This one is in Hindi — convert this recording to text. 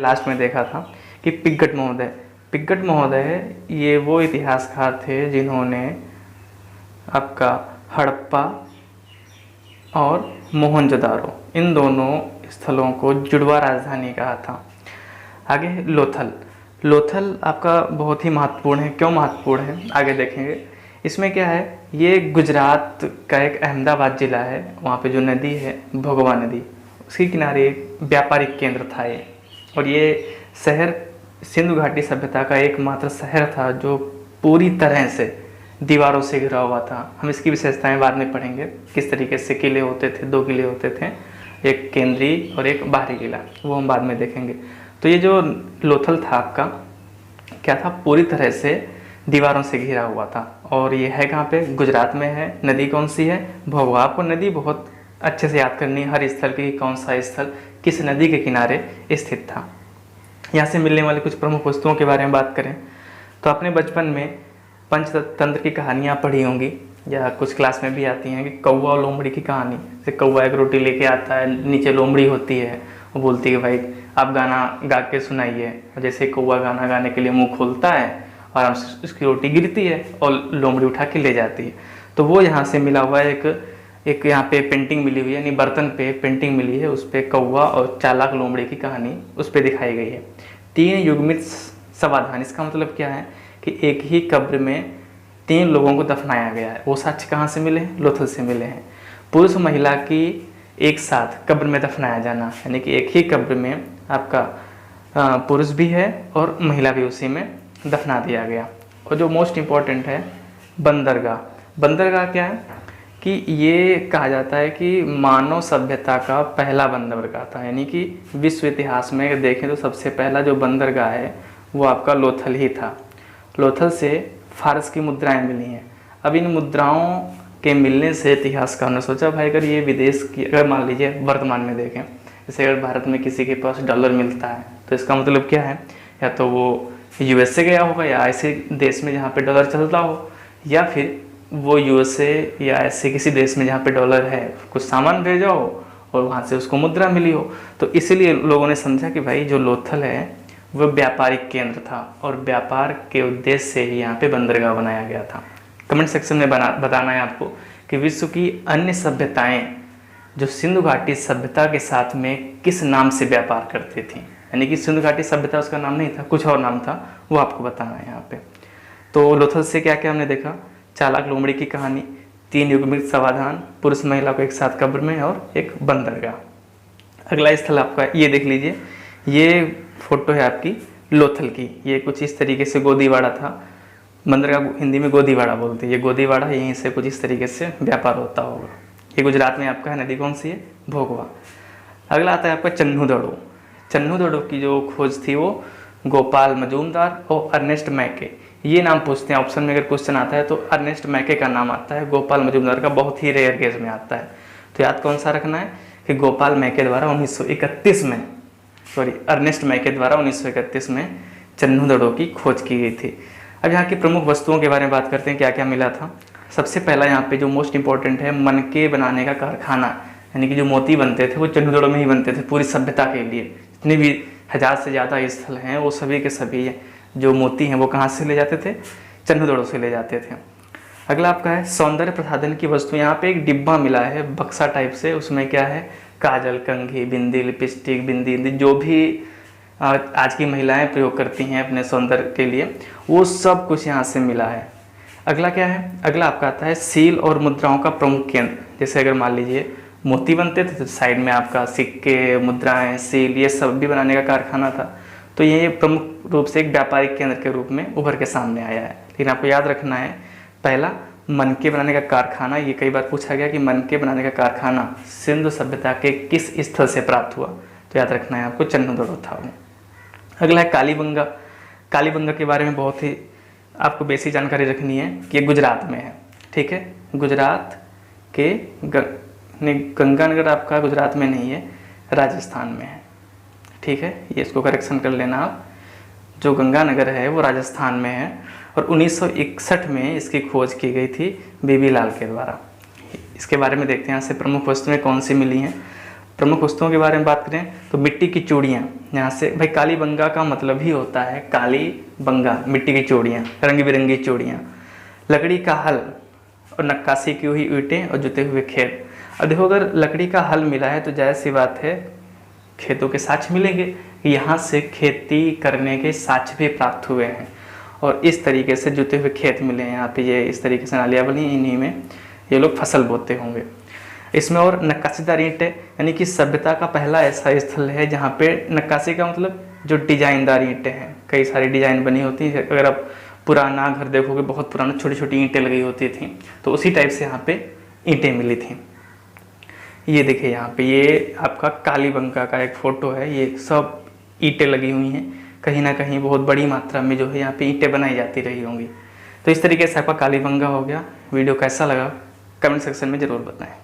लास्ट में देखा था कि पिग्गट महोदय ये वो इतिहासकार थे जिन्होंने आपका हड़प्पा और मोहनजोदारो इन दोनों स्थलों को जुड़वा राजधानी कहा था। आगे लोथल आपका बहुत ही महत्वपूर्ण है। क्यों महत्वपूर्ण है आगे देखेंगे। इसमें क्या है, ये गुजरात का एक अहमदाबाद ज़िला है, वहाँ पे जो नदी है भोगवा नदी, उसके किनारे एक व्यापारिक केंद्र था ये। और ये शहर सिंधु घाटी सभ्यता का एकमात्र शहर था जो पूरी तरह से दीवारों से घिरा हुआ था। हम इसकी विशेषताएं बाद में पढ़ेंगे, किस तरीके से किले होते थे, 2 किले होते थे, एक केंद्रीय और एक बाहरी किला, वो हम बाद में देखेंगे। तो ये जो लोथल था आपका क्या था, पूरी तरह से दीवारों से घिरा हुआ था। और ये है कहाँ पे, गुजरात में है। नदी कौन सी है, भोगवा। आपको नदी बहुत अच्छे से याद करनी है, हर स्थल की कौन सा स्थल किस नदी के किनारे स्थित था। यहाँ से मिलने वाली कुछ प्रमुख वस्तुओं के बारे में बात करें तो अपने बचपन में पंचतंत्र की कहानियाँ पढ़ी होंगी या कुछ क्लास में भी आती हैं कि कौवा और लोमड़ी की कहानी। जैसे कौवा एक रोटी लेके आता है, नीचे लोमड़ी होती है, वो बोलती है भाई आप गाना गा के सुनाइए। और जैसे कौवा गाना गाने के लिए मुंह खोलता है और उसकी रोटी गिरती है और लोमड़ी उठा के ले जाती है। तो वो यहाँ से मिला हुआ है, एक यहाँ पे पेंटिंग मिली हुई है, यानी बर्तन पे पेंटिंग मिली है, उस पर कौवा और चालाक लोमड़ी की कहानी उस पर दिखाई गई है। 3 युग्मित समाधान, इसका मतलब क्या है कि एक ही कब्र में 3 लोगों को दफनाया गया है। वो साक्ष्य कहाँ से मिले हैं, लोथल से मिले हैं। पुरुष महिला की एक साथ कब्र में दफनाया जाना, यानी कि एक ही कब्र में आपका पुरुष भी है और महिला भी उसी में दफना दिया गया। और जो मोस्ट इम्पॉर्टेंट है बंदरगाह क्या है कि ये कहा जाता है कि मानव सभ्यता का पहला बंदरगाह था, यानी कि विश्व इतिहास में अगर देखें तो सबसे पहला जो बंदरगाह है वो आपका लोथल ही था। लोथल से फारस की मुद्राएं मिली हैं। अब इन मुद्राओं के मिलने से इतिहासकार ने सोचा भाई अगर ये विदेश की, अगर मान लीजिए वर्तमान में देखें, जैसे अगर भारत में किसी के पास डॉलर मिलता है तो इसका मतलब क्या है, या तो वो यूएसए गया होगा या ऐसे देश में जहाँ पे डॉलर चलता हो, या फिर वो यूएसए या ऐसे किसी देश में जहाँ पे डॉलर है कुछ सामान भेजा हो और वहाँ से उसको मुद्रा मिली हो। तो इसीलिए लोगों ने समझा कि भाई जो लोथल है वो व्यापारिक केंद्र था और व्यापार के उद्देश्य से ही यहाँ पे बंदरगाह बनाया गया था। कमेंट सेक्शन में बताना है आपको कि विश्व की अन्य सभ्यताएं जो सिंधु घाटी सभ्यता के साथ में किस नाम से व्यापार करती थी, यानी कि सिंधु घाटी सभ्यता उसका नाम नहीं था, कुछ और नाम था, वो आपको बताना है यहाँ पे। तो लोथल से क्या क्या हमने देखा, चालाक लोमड़ी की कहानी, 3 युग्मित समाधान, पुरुष महिला को एक साथ कब्र में, और एक बंदरगाह। अगला स्थल आपका ये देख लीजिए, ये फोटो है आपकी लोथल की। ये कुछ इस तरीके से गोदीवाड़ा था, बंदरगाह हिंदी में गोदीवाड़ा बोलते हैं। ये गोदीवाड़ा यहीं से कुछ इस तरीके से व्यापार होता होगा। ये गुजरात में आपका है। नदी कौन सी है, भोगवा। अगला आता है आपका चन्नू दड़ो की जो खोज थी वो गोपाल मजूमदार और अर्नेस्ट मैके, ये नाम पूछते हैं ऑप्शन में। अगर क्वेश्चन आता है तो अर्नेस्ट मैके का नाम आता है, गोपाल मजूमदार का बहुत ही रेयर केस में आता है। तो याद कौन सा रखना है कि गोपाल मैके द्वारा 1931 में, अर्नेस्ट मैके द्वारा 1931 में चन्नू दड़ो की खोज की गई थी। अब यहाँ की प्रमुख वस्तुओं के बारे में बात करते हैं, क्या क्या मिला था। सबसे पहला यहाँ पे जो मोस्ट इंपॉर्टेंट है, मनके बनाने का कारखाना, यानी कि जो मोती बनते थे वो चन्नू दड़ो में ही बनते थे पूरी सभ्यता के लिए। जितने भी 1000 से ज़्यादा स्थल हैं वो सभी के सभी जो मोती हैं वो कहाँ से ले जाते थे, चन्नू दड़ो से ले जाते थे। अगला आपका है सौंदर्य प्रसाधन की वस्तु। यहाँ पे एक डिब्बा मिला है बक्सा टाइप से, उसमें क्या है, काजल, कंघी, बिंदी, लिपस्टिक, बिंदी, जो भी आज की महिलाएं प्रयोग करती हैं अपने सौंदर्य के लिए, वो सब कुछ यहाँ से मिला है। अगला क्या है, अगला आपका आता है सील और मुद्राओं का प्रमुख केंद्र। जैसे अगर मान लीजिए मोती बनते थे तो साइड में आपका सिक्के, मुद्राएं, सील, ये सब भी बनाने का कारखाना था। तो ये प्रमुख रूप से एक व्यापारिक केंद्र के रूप में उभर के सामने आया है। लेकिन आपको याद रखना है, पहला मनके बनाने का कारखाना, ये कई बार पूछा गया कि मनके बनाने का कारखाना सिंधु सभ्यता के किस स्थल से प्राप्त हुआ, तो याद रखना है आपको चन्नू दड़ो था वो। अगला है कालीबंगा के बारे में बहुत ही आपको बेसिक जानकारी रखनी है कि ये गुजरात में है। ठीक है, गुजरात के गंगानगर आपका गुजरात में नहीं है, राजस्थान में है। ठीक है, ये इसको करेक्शन कर लेना आप, जो गंगानगर है वो राजस्थान में है। और 1961 में इसकी खोज की गई थी बीबी लाल के द्वारा। इसके बारे में देखते हैं यहाँ से प्रमुख वस्तुएं कौन सी मिली हैं। प्रमुख वस्तुओं के बारे में बात करें तो मिट्टी की चूड़ियाँ, यहाँ से भाई कालीबंगा का मतलब ही होता है काली बंगा, मिट्टी की चूड़ियाँ, रंग बिरंगी चूड़ियाँ। लकड़ी का हल और नक्काशी की हुई ईंटें और जुते हुए खेत। अब देखो अगर लकड़ी का हल मिला है तो जाहिर सी बात है खेतों के साक्ष्य मिलेंगे, यहाँ से खेती करने के साक्ष्य भी प्राप्त हुए हैं। और इस तरीके से जुते हुए खेत मिले हैं यहाँ पे, ये इस तरीके से नालियाँ बनी, इन्हीं में ये लोग फसल बोते होंगे। इसमें और नक्काशीदार ईंटें, यानी कि सभ्यता का पहला ऐसा स्थल है जहाँ पे नक्काशी का मतलब जो डिजाइनदार ईंटें हैं, कई सारी डिजाइन बनी होती है। अगर आप पुराना घर देखोगे, बहुत पुराना, छोटी छोटी ईंटें लगी होती थी, तो उसी टाइप से यहाँ पे ईंटें मिली थी। ये देखिए यहाँ पे ये आपका कालीबंगा का एक फ़ोटो है, ये सब ईंटें लगी हुई हैं, कहीं ना कहीं बहुत बड़ी मात्रा में जो है यहाँ पे ईंटें बनाई जाती रही होंगी। तो इस तरीके से आपका कालीबंगा हो गया। वीडियो कैसा लगा कमेंट सेक्शन में ज़रूर बताएं।